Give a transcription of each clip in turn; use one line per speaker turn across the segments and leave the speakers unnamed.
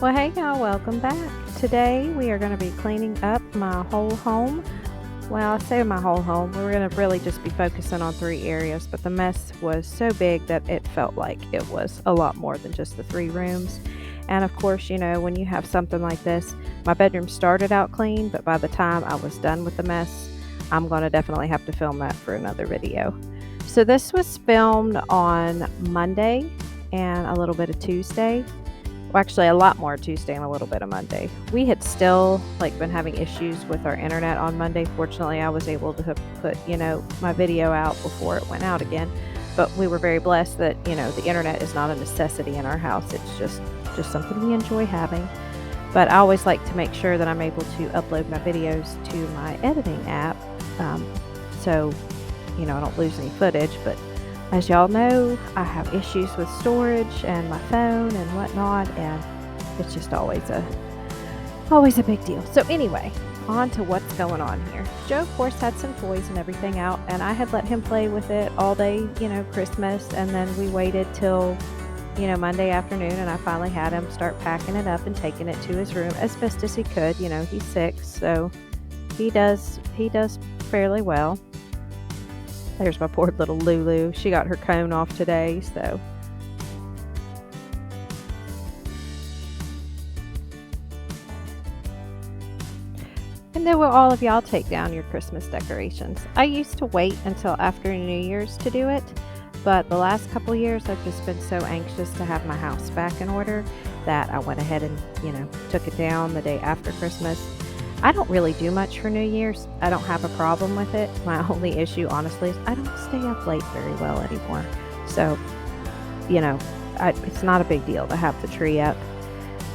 Well, hey y'all, welcome back. Today we are going to be cleaning up my whole home. Well, I say my whole home. We're going to really just be focusing on 3 areas, but the mess was so big that it felt like it was a lot more than just the 3 rooms. And of course, when you have something like this, my bedroom started out clean, but by the time I was done with the mess, I'm going to definitely have to film that for another video. So this was filmed on Monday and a little bit of Tuesday. Well, actually a lot more Tuesday and a little bit of Monday. We had still been having issues with our internet on Monday. Fortunately, I was able to put, my video out before it went out again. But we were very blessed that, the internet is not a necessity in our house. It's just something we enjoy having. But I always like to make sure that I'm able to upload my videos to my editing app. So, I don't lose any footage. But as y'all know, I have issues with storage and my phone and whatnot, and it's just always a big deal. So anyway, on to what's going on here. Joe, of course, had some toys and everything out, and I had let him play with it all day, Christmas, and then we waited till, Monday afternoon, and I finally had him start packing it up and taking it to his room as best as he could. He's 6, so he does fairly well. There's my poor little Lulu. She got her cone off today, so. And then will all of y'all take down your Christmas decorations? I used to wait until after New Year's to do it, but the last couple years I've just been so anxious to have my house back in order that I went ahead and, took it down the day after Christmas. I don't really do much for New Year's. I don't have a problem with it. My only issue, honestly, is I don't stay up late very well anymore. So, it's not a big deal to have the tree up.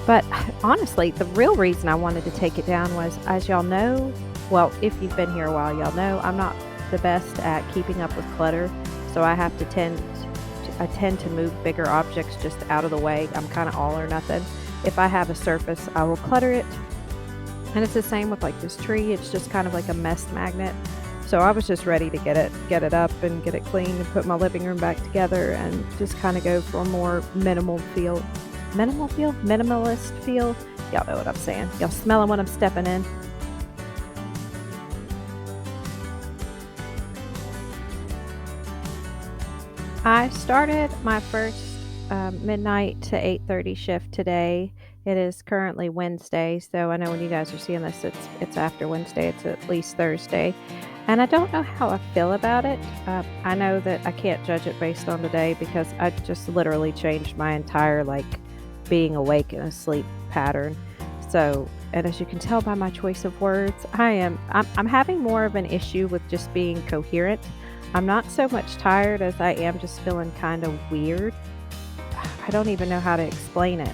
But honestly, the real reason I wanted to take it down was, as y'all know, well, if you've been here a while, y'all know I'm not the best at keeping up with clutter. So I tend to move bigger objects just out of the way. I'm kind of all or nothing. If I have a surface, I will clutter it. And it's the same with this tree. It's just kind of like a mess magnet. So I was just ready to get it up and get it clean and put my living room back together and just kind of go for a more minimalist feel. Y'all know what I'm saying. Y'all smelling what I'm stepping in. I started my first midnight to 8:30 shift today. It is currently Wednesday, so I know when you guys are seeing this, it's after Wednesday. It's at least Thursday, and I don't know how I feel about it. I know that I can't judge it based on the day because I just literally changed my entire being awake and asleep pattern. So, and as you can tell by my choice of words, I'm having more of an issue with just being coherent. I'm not so much tired as I am just feeling kind of weird. I don't even know how to explain it.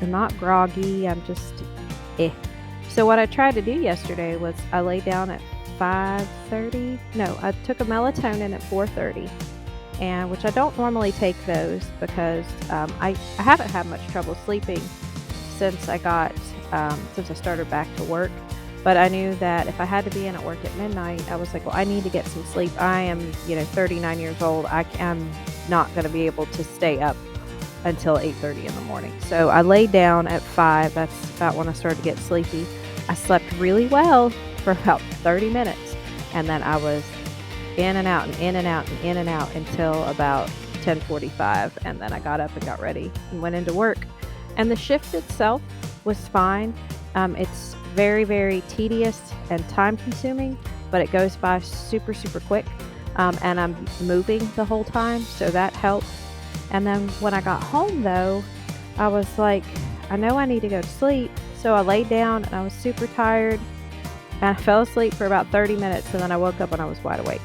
I'm not groggy. I'm just So what I tried to do yesterday was I laid down at 5:30. No, I took a melatonin at 4:30, and which I don't normally take those because I haven't had much trouble sleeping since I started back to work. But I knew that if I had to be in at work at midnight, I was like, well, I need to get some sleep. I am, 39 years old. I am not going to be able to stay up until 8:30 in the morning. So I laid down at 5. That's about when I started to get sleepy. I slept really well for about 30 minutes. And then I was in and out and in and out and in and out until about 10:45. And then I got up and got ready and went into work. And the shift itself was fine. It's very, very tedious and time consuming, but it goes by super, super quick. And I'm moving the whole time, so that helps. And then when I got home, though, I was like, I know I need to go to sleep. So I laid down and I was super tired. And I fell asleep for about 30 minutes. And then I woke up and I was wide awake.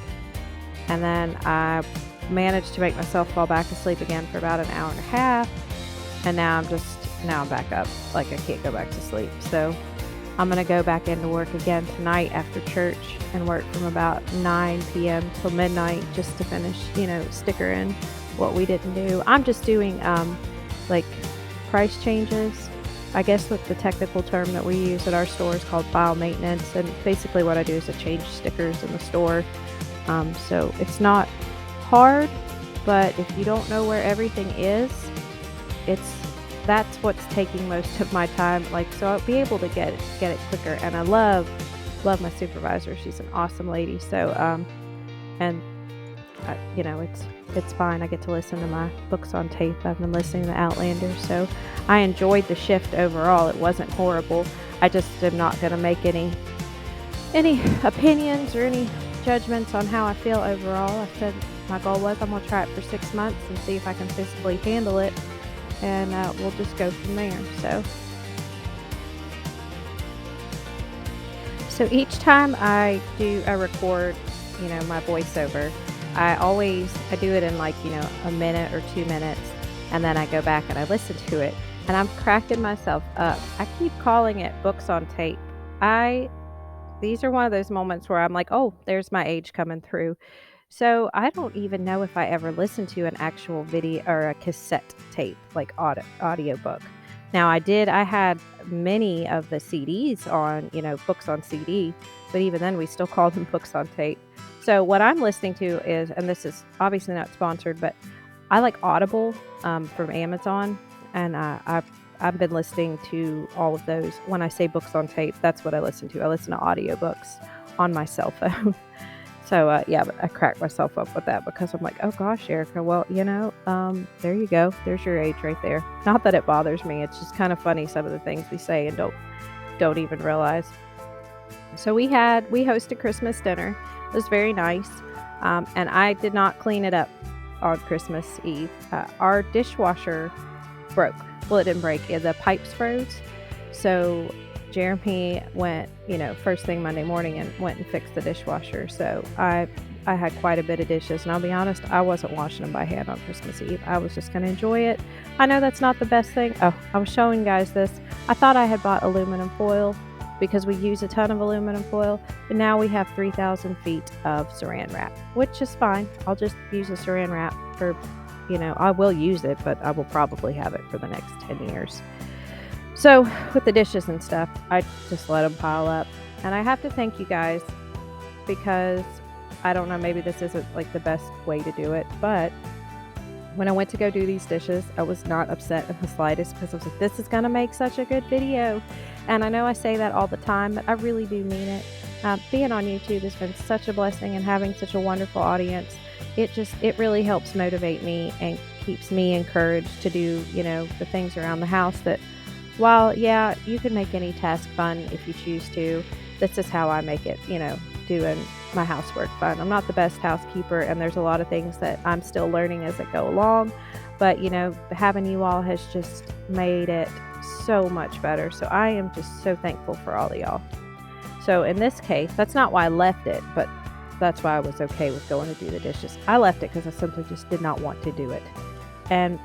And then I managed to make myself fall back asleep again for about an hour and a half. And now I'm back up. I can't go back to sleep. So I'm going to go back into work again tonight after church and work from about 9 p.m. till midnight just to finish, sticker in what we didn't do. I'm just doing price changes. I guess what the technical term that we use at our store is called file maintenance. And basically what I do is I change stickers in the store. So it's not hard, but if you don't know where everything is, it's that's what's taking most of my time. Like, so I'll be able to get it quicker. And I love my supervisor. She's an awesome lady. So and it's fine. I get to listen to my books on tape. I've been listening to Outlander, so I enjoyed the shift overall. It wasn't horrible. I just am not going to make any opinions or any judgments on how I feel overall. I said my goal was I'm going to try it for 6 months and see if I can physically handle it, and we'll just go from there. So each time I record, my voiceover, I do it in like, a minute or 2 minutes, and then I go back and I listen to it, and I'm cracking myself up. I keep calling it books on tape. These are one of those moments where I'm like, oh, there's my age coming through. So I don't even know if I ever listened to an actual video or a cassette tape, like audiobook. Now I had many of the CDs on, books on CD, but even then we still called them books on tape. So what I'm listening to is, and this is obviously not sponsored, but I like Audible from Amazon, and I've been listening to all of those. When I say books on tape, that's what I listen to. I listen to audiobooks on my cell phone. So but I crack myself up with that because I'm like, oh gosh, Erica, well, there you go. There's your age right there. Not that it bothers me. It's just kind of funny, some of the things we say and don't even realize. So we hosted Christmas dinner. It was very nice. And I did not clean it up on Christmas Eve. Our dishwasher broke. Well, it didn't break. The pipes froze. So Jeremy went, first thing Monday morning and went and fixed the dishwasher. So I had quite a bit of dishes, and I'll be honest, I wasn't washing them by hand on Christmas Eve. I was just going to enjoy it. I know that's not the best thing. Oh, I was showing you guys this. I thought I had bought aluminum foil because we use a ton of aluminum foil, but now we have 3,000 feet of saran wrap, which is fine. I'll just use a saran wrap for, I will use it, but I will probably have it for the next 10 years. So with the dishes and stuff, I just let them pile up. And I have to thank you guys, because I don't know, maybe this isn't like the best way to do it, but when I went to go do these dishes, I was not upset in the slightest, because I was like, this is going to make such a good video. And I know I say that all the time, but I really do mean it. Being on YouTube has been such a blessing, and having such a wonderful audience, it really helps motivate me and keeps me encouraged to do, the things around the house that, while, yeah, you can make any task fun if you choose to, this is how I make it, doing my housework fun. I'm not the best housekeeper, and there's a lot of things that I'm still learning as I go along, but, having you all has just made it so much better. So I am just so thankful for all of y'all. So in this case, that's not why I left it, but that's why I was okay with going to do the dishes. I left it because I simply just did not want to do it. And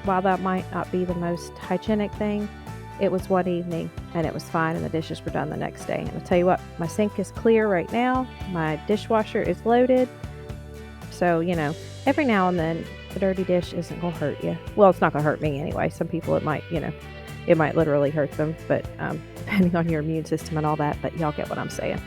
while that might not be the most hygienic thing, it was one evening and it was fine, and the dishes were done the next day. And I'll tell you what, my sink is clear right now. My dishwasher is loaded. So, every now and then a dirty dish isn't going to hurt you. Well, it's not going to hurt me anyway. Some people it might, it might literally hurt them, but depending on your immune system and all that, but y'all get what I'm saying.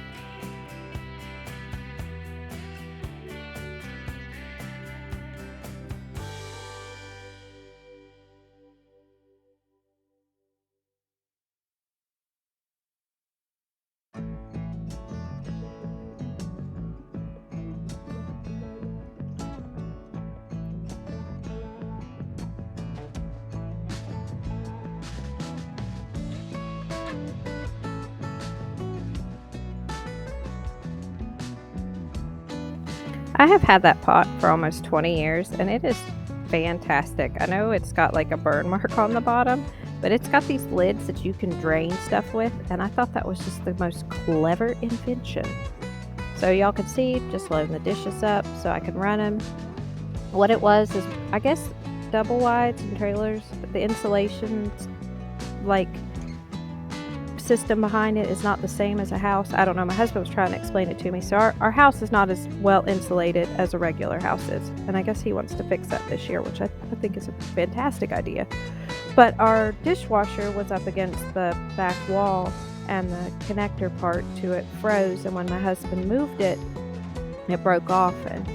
I have had that pot for almost 20 years, and it is fantastic. I know it's got like a burn mark on the bottom, but it's got these lids that you can drain stuff with, and I thought that was just the most clever invention. So y'all can see, just loading the dishes up so I can run them. What it was is, I guess, double wides and trailers, but the insulation, like, system behind it is not the same as a house. I don't know. My husband was trying to explain it to me. So our house is not as well insulated as a regular house is. And I guess he wants to fix that this year, which I think is a fantastic idea. But our dishwasher was up against the back wall, and the connector part to it froze. And when my husband moved it, it broke off. And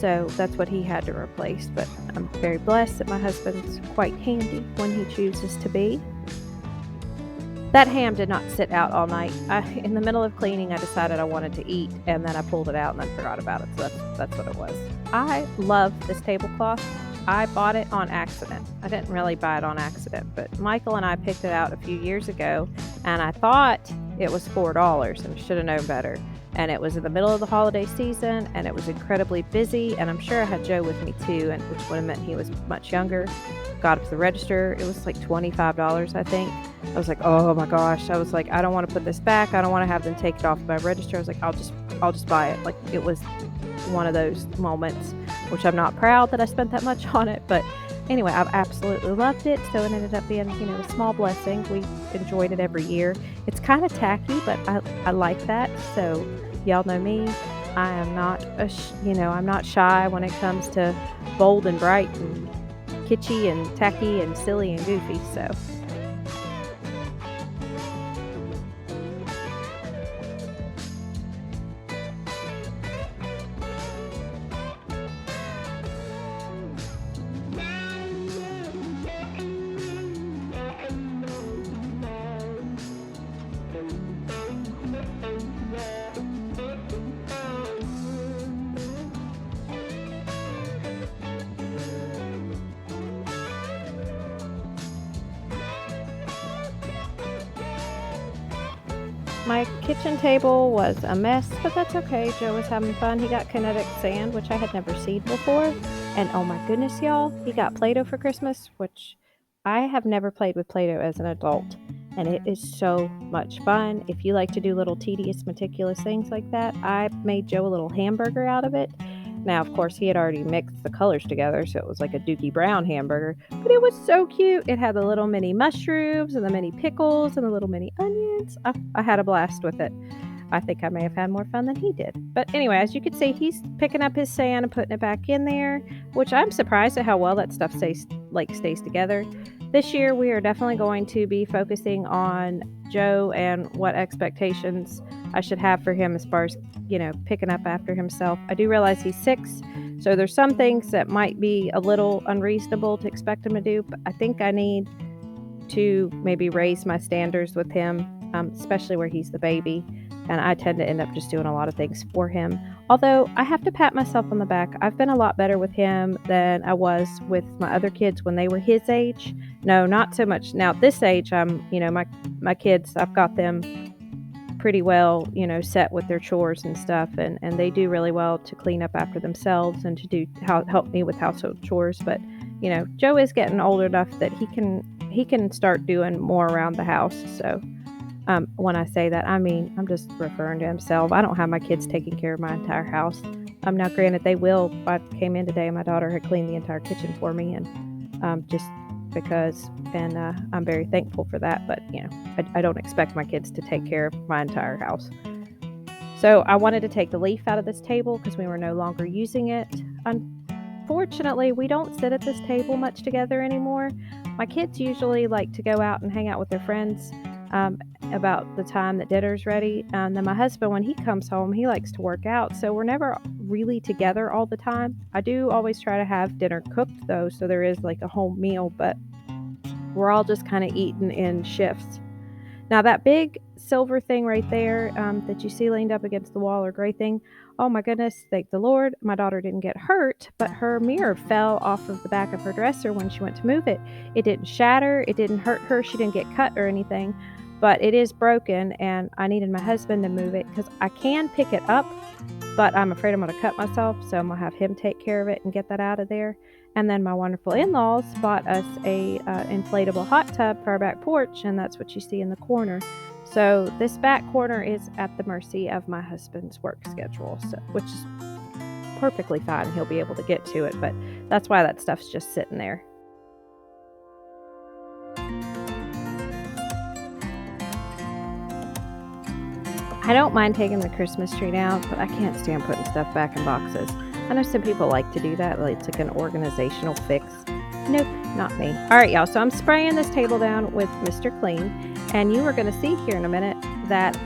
So that's what he had to replace. But I'm very blessed that my husband's quite handy when he chooses to be. That ham did not sit out all night. In the middle of cleaning, I decided I wanted to eat, and then I pulled it out and then forgot about it. So that's what it was. I love this tablecloth. I bought it on accident. I didn't really buy it on accident, but Michael and I picked it out a few years ago, and I thought it was $4 and should have known better. And it was in the middle of the holiday season, and it was incredibly busy, and I'm sure I had Joe with me too, and which would have meant he was much younger. Got up to the register. It was like $25, I think. I was like, oh my gosh. I was like, I don't want to put this back. I don't want to have them take it off my register. I was like, I'll just buy it. Like, it was one of those moments, which I'm not proud that I spent that much on it, but anyway, I've absolutely loved it. So it ended up being, a small blessing. We enjoyed it every year. It's kind of tacky, but I like that. So y'all know me. I am not I'm not shy when it comes to bold and bright and kitschy and tacky and silly and goofy. So my kitchen table was a mess, but that's okay. Joe was having fun. He got kinetic sand, which I had never seen before. And oh my goodness, y'all, he got Play-Doh for Christmas, which I have never played with Play-Doh as an adult. And it is so much fun. If you like to do little tedious, meticulous things like that, I made Joe a little hamburger out of it. Now, of course, he had already mixed the colors together, so it was like a Dookie Brown hamburger, but it was so cute. It had the little mini mushrooms and the mini pickles and the little mini onions. I had a blast with it. I think I may have had more fun than he did. But anyway, as you can see, he's picking up his sand and putting it back in there, which I'm surprised at how well that stuff stays together. This year, we are definitely going to be focusing on Joe and what expectations I should have for him as far as, picking up after himself. I do realize he's 6, so there's some things that might be a little unreasonable to expect him to do, but I think I need to maybe raise my standards with him, especially where he's the baby, and I tend to end up just doing a lot of things for him. Although I have to pat myself on the back. I've been a lot better with him than I was with my other kids when they were his age. No, not so much. Now at this age, my kids, I've got them pretty well, set with their chores and stuff, and they do really well to clean up after themselves and to help me with household chores. But Joe is getting older enough that he can start doing more around the house. So when I say that, I mean I'm just referring to himself. I don't have my kids taking care of my entire house. Now granted, they will. I came in today and my daughter had cleaned the entire kitchen for me, and just because, and I'm very thankful for that, but I don't expect my kids to take care of my entire house. So I wanted to take the leaf out of this table because we were no longer using it. Unfortunately, we don't sit at this table much together anymore. My kids usually like to go out and hang out with their friends about the time that dinner's ready. And then my husband, when he comes home, he likes to work out. So we're never really together all the time. I do always try to have dinner cooked though, so there is like a home meal, but we're all just kind of eating in shifts. Now that big silver thing right there that you see leaned up against the wall, or gray thing, oh my goodness, thank the Lord, my daughter didn't get hurt, but her mirror fell off of the back of her dresser when she went to move it. It didn't shatter, it didn't hurt her, she didn't get cut or anything, but it is broken, and I needed my husband to move it because I can pick it up, but I'm afraid I'm going to cut myself, so I'm going to have him take care of it and get that out of there. And then my wonderful in-laws bought us a inflatable hot tub for our back porch, and that's what you see in the corner. So this back corner is at the mercy of my husband's work schedule, which is perfectly fine. He'll be able to get to it, but that's why that stuff's just sitting there. I don't mind taking the Christmas tree down, but I can't stand putting stuff back in boxes. I know some people like to do that, like it's like an organizational fix. Nope, not me. All right, y'all, so I'm spraying this table down with Mr. Clean, and you are going to see here in a minute that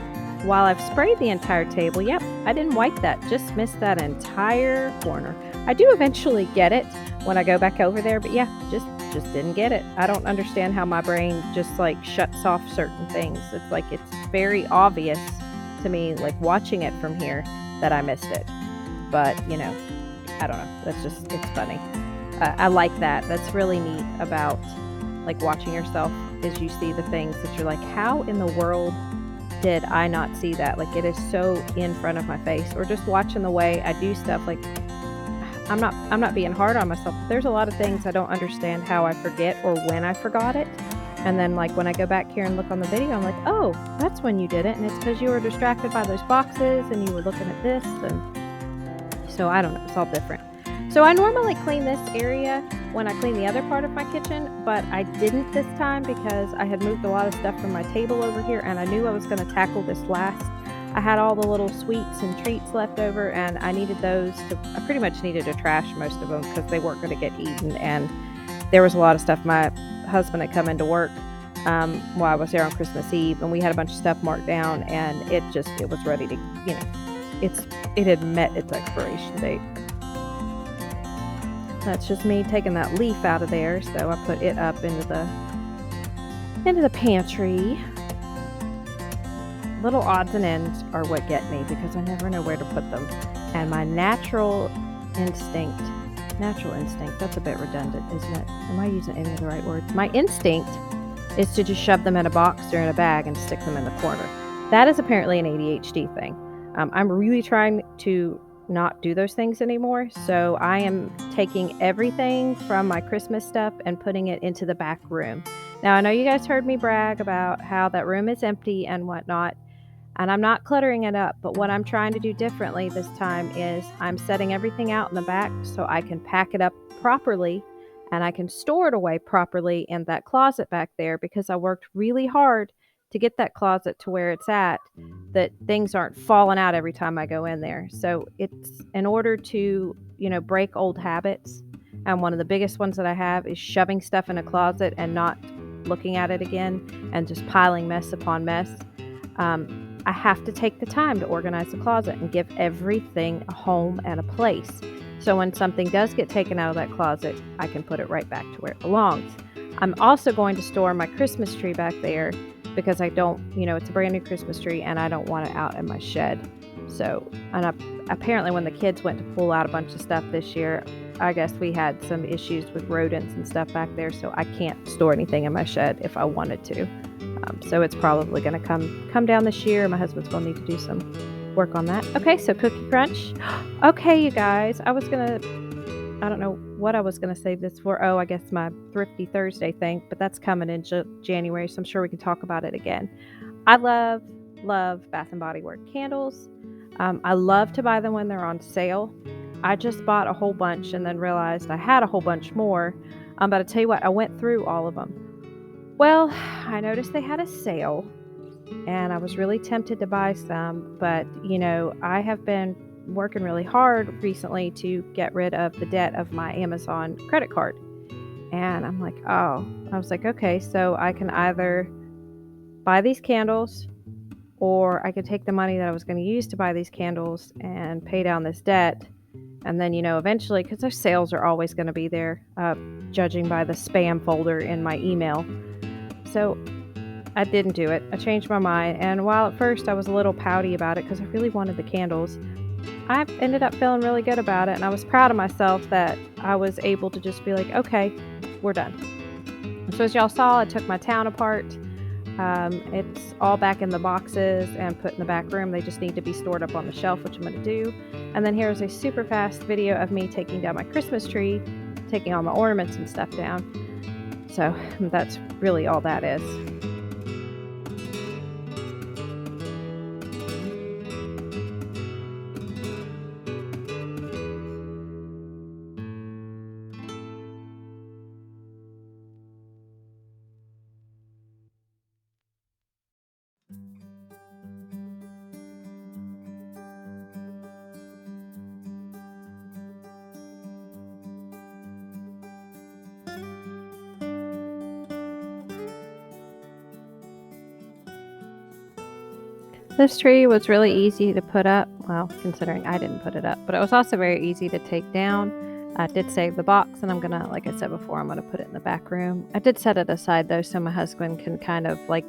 while I've sprayed the entire table, yep, I didn't wipe that, just missed that entire corner. I do eventually get it when I go back over there, but yeah, just didn't get it. I don't understand how my brain just like shuts off certain things. It's like it's very obvious to me, like watching it from here, that I missed it. But, I don't know. It's funny. I like that. That's really neat about like watching yourself, is you see the things that you're like, how in the world did I not see that? Like, it is so in front of my face. Or just watching the way I do stuff. Like, I'm not being hard on myself, but there's a lot of things I don't understand how I forget or when I forgot it. And then like when I go back here and look on the video, I'm like, oh, that's when you did it. And it's because you were distracted by those boxes and you were looking at this. And so I don't know, it's all different. So I normally clean this area when I clean the other part of my kitchen, but I didn't this time because I had moved a lot of stuff from my table over here and I knew I was going to tackle this last. I had all the little sweets and treats left over and I needed those I pretty much needed to trash most of them because they weren't going to get eaten. And there was a lot of stuff. My husband had come into work while I was there on Christmas Eve, and we had a bunch of stuff marked down, and it was ready to, it had met its expiration date. That's just me taking that leaf out of there, so I put it up into the pantry. Little odds and ends are what get me because I never know where to put them. And my natural instinct, that's a bit redundant, isn't it? Am I using any of the right words? My instinct is to just shove them in a box or in a bag and stick them in the corner. That is apparently an ADHD thing. I'm really trying to not do those things anymore. So I am taking everything from my Christmas stuff and putting it into the back room. Now, I know you guys heard me brag about how that room is empty and whatnot, and I'm not cluttering it up, but what I'm trying to do differently this time is I'm setting everything out in the back so I can pack it up properly and I can store it away properly in that closet back there, because I worked really hard to get that closet to where it's at, that things aren't falling out every time I go in there. So it's in order to, break old habits. And one of the biggest ones that I have is shoving stuff in a closet and not looking at it again and just piling mess upon mess. I have to take the time to organize the closet and give everything a home and a place. So when something does get taken out of that closet, I can put it right back to where it belongs. I'm also going to store my Christmas tree back there because I don't, it's a brand new Christmas tree and I don't want it out in my shed. So, apparently when the kids went to pull out a bunch of stuff this year, I guess we had some issues with rodents and stuff back there, so I can't store anything in my shed if I wanted to. So it's probably going to come down this year. My husband's going to need to do some work on that. Okay, so Cookie Crunch. Okay, you guys, I don't know what I was going to save this for. Oh, I guess my Thrifty Thursday thing, but that's coming in January, so I'm sure we can talk about it again. I love Bath & Body Works candles. I love to buy them when they're on sale. I just bought a whole bunch and then realized I had a whole bunch more. But I tell you what, I went through all of them. Well, I noticed they had a sale and I was really tempted to buy some, but I have been working really hard recently to get rid of the debt of my Amazon credit card. And I'm like, I was like, okay, so I can either buy these candles, or I could take the money that I was going to use to buy these candles and pay down this debt. And then, eventually, because those sales are always going to be there, judging by the spam folder in my email. So I didn't do it. I changed my mind. And while at first I was a little pouty about it because I really wanted the candles, I ended up feeling really good about it. And I was proud of myself that I was able to just be like, okay, we're done. So as y'all saw, I took my town apart. It's all back in the boxes and put in the back room. They just need to be stored up on the shelf, which I'm going to do. And then here's a super fast video of me taking down my Christmas tree, taking all my ornaments and stuff down. So that's really all that is. This tree was really easy to put up, well, considering I didn't put it up, but it was also very easy to take down. I did save the box, and I'm gonna, like I said before, I'm gonna put it in the back room. I did set it aside though, so my husband can kind of like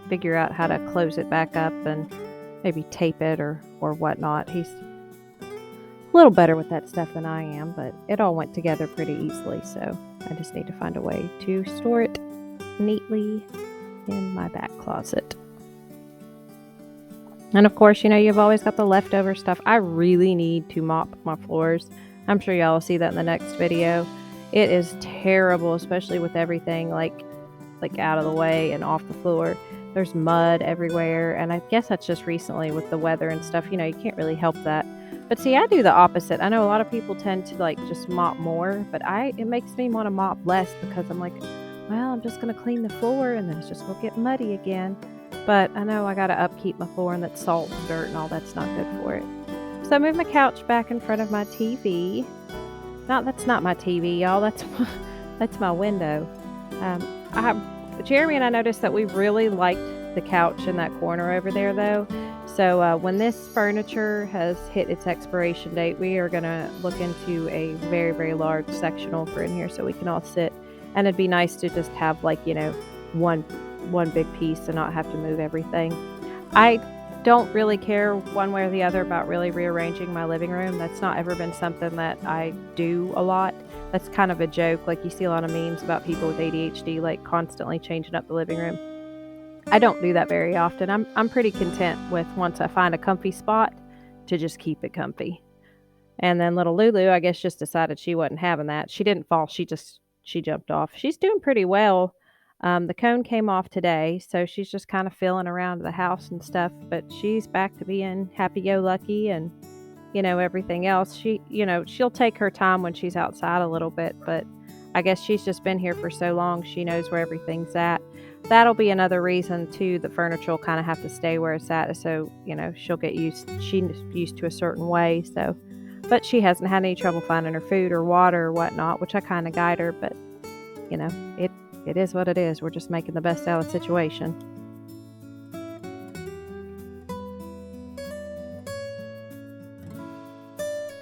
figure out how to close it back up and maybe tape it or whatnot. He's a little better with that stuff than I am, but it all went together pretty easily, so I just need to find a way to store it neatly in my back closet. And of course, you know, you've always got the leftover stuff. I really need to mop my floors. I'm sure y'all will see that in the next video. It is terrible, especially with everything like out of the way and off the floor. There's mud everywhere, and I guess that's just recently with the weather and stuff. You know, you can't really help that. But see, I do the opposite. I know a lot of people tend to like just mop more, but it makes me want to mop less because I'm like, well, I'm just going to clean the floor and then it's just going to get muddy again. But I know I got to upkeep my floor, and that salt and dirt and all that's not good for it. So I moved my couch back in front of my TV. That's not my TV, y'all. That's my window. Jeremy and I noticed that we really liked the couch in that corner over there, though. So when this furniture has hit its expiration date, we are going to look into a very, very large sectional for in here so we can all sit. And it'd be nice to just have, like, you know, one big piece and not have to move everything. I don't really care one way or the other about really rearranging my living room. That's not ever been something that I do a lot. That's kind of a joke. Like, you see a lot of memes about people with ADHD like constantly changing up the living room. I don't do that very often. I'm pretty content with, once I find a comfy spot, to just keep it comfy. And then little Lulu, I guess, just decided she wasn't having that. She didn't fall. She jumped off. She's doing pretty well. The cone came off today, so she's just kind of feeling around the house and stuff, but she's back to being happy-go-lucky and, you know, everything else. She'll take her time when she's outside a little bit, but I guess she's just been here for so long, she knows where everything's at. That'll be another reason, too. The furniture will kind of have to stay where it's at, so, you know, she's used to a certain way, so. But she hasn't had any trouble finding her food or water or whatnot, which I kind of guide her, but, you know, it is what it is. We're just making the best out of the situation.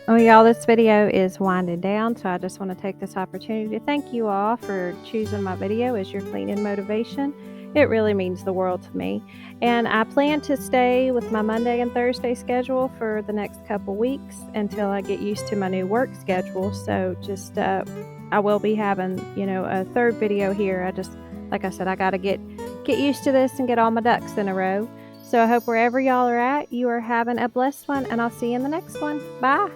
Oh, y'all, this video is winding down, so I just want to take this opportunity to thank you all for choosing my video as your cleaning motivation. It really means the world to me. And I plan to stay with my Monday and Thursday schedule for the next couple weeks until I get used to my new work schedule. So just I will be having, you know, a third video here. Like I said, I got to get used to this and get all my ducks in a row. So I hope wherever y'all are at, you are having a blessed one, and I'll see you in the next one. Bye.